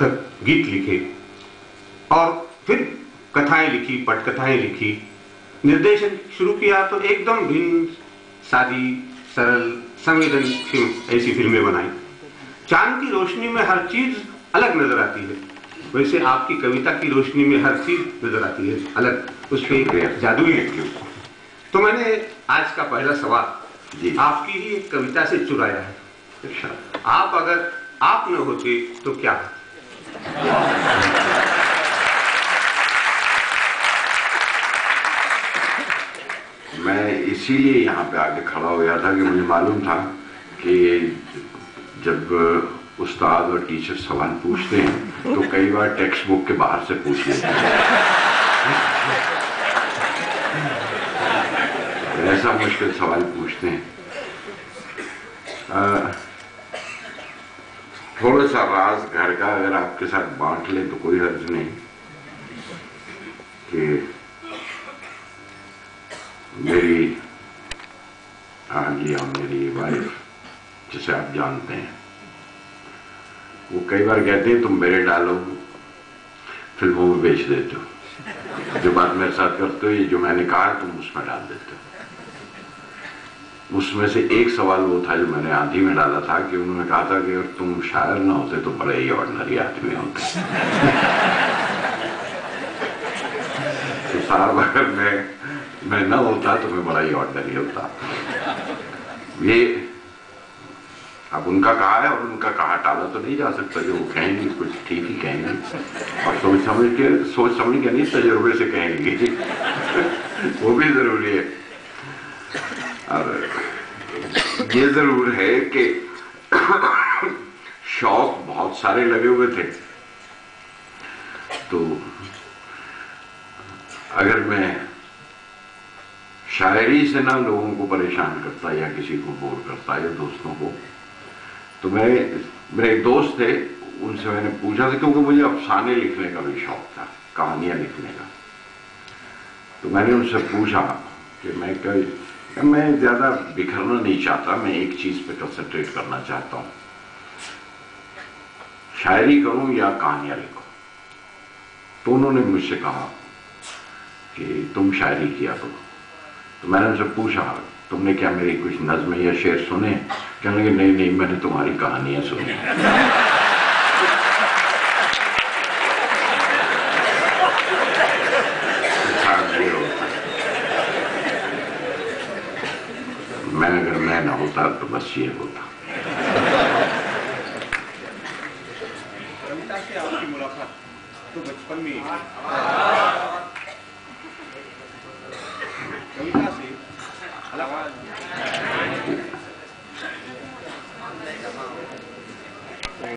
सार्थक गीत लिखे और फिर कथाएं लिखी, पटकथाएं लिखी। निर्देशन शुरू किया तो एकदम भिन्न, सादी, सरल, संवेदनशील ऐसी फिल्में बनाई। चांद की रोशनी में हर चीज अलग नजर आती है, वैसे आपकी कविता की रोशनी में हर चीज नजर आती है अलग, उस पर जादुई है। तो मैंने आज का पहला सवाल आपकी ही एक कविता से चुराया है। आप अगर आप न होते तो क्या? मैं इसीलिए यहाँ पे आके खड़ा हो गया था कि मुझे मालूम था कि जब उस्ताद और टीचर सवाल पूछते हैं तो कई बार टेक्स्ट बुक के बाहर से पूछ लेते हैं। ऐसा मुश्किल सवाल पूछते हैं। थोड़ा सा राज घर का अगर आपके साथ बांट लें तो कोई हर्ज नहीं कि मेरी आंटी और मेरी वाइफ, जिसे आप जानते हैं, वो कई बार कहते हैं तुम मेरे डायलॉग फिल्मों में बेच देते हो, जो बात मेरे साथ करते हो, ये जो मैंने कहा तुम उसमें डाल देते हो। उसमें से एक सवाल वो था जो मैंने आधी में डाला था कि उन्होंने कहा था कि अगर तुम शायर ना होते तो बड़े ही ऑर्डिनरी आदमी होते। तो साहब अगर मैं ना होता तो मैं बड़ा ही ऑर्डिनरी होता। ये अब उनका कहा है और उनका कहा टाला तो नहीं जा सकता। जो वो कहेंगे कुछ ठीक ही कहेंगे और सोच समझ के नहीं, तजुर्बे से कहेंगे। वो भी जरूरी है। और ये जरूर है कि शौक बहुत सारे लगे हुए थे। तो अगर मैं शायरी से ना लोगों को परेशान करता या किसी को बोर करता या दोस्तों को, तो मेरे एक दोस्त थे, उनसे मैंने पूछा था, क्योंकि मुझे अफसाने लिखने का भी शौक था, कहानियां लिखने का। तो मैंने उनसे पूछा कि मैं ज्यादा बिखरना नहीं चाहता, मैं एक चीज पे कंसंट्रेट करना चाहता हूं, शायरी करूं या कहानियां लिखूं। तो उन्होंने मुझसे कहा कि तुम शायरी किया करो। तो मैंने उनसे पूछा तुमने क्या मेरी कुछ नज़्म या शेर सुने? कहने लगे नहीं मैंने तुम्हारी कहानियां सुनी। अगर मैं ना होता तो बस ये होता। कविता से आपकी मुलाकात तो बचपन में कविता से अलावा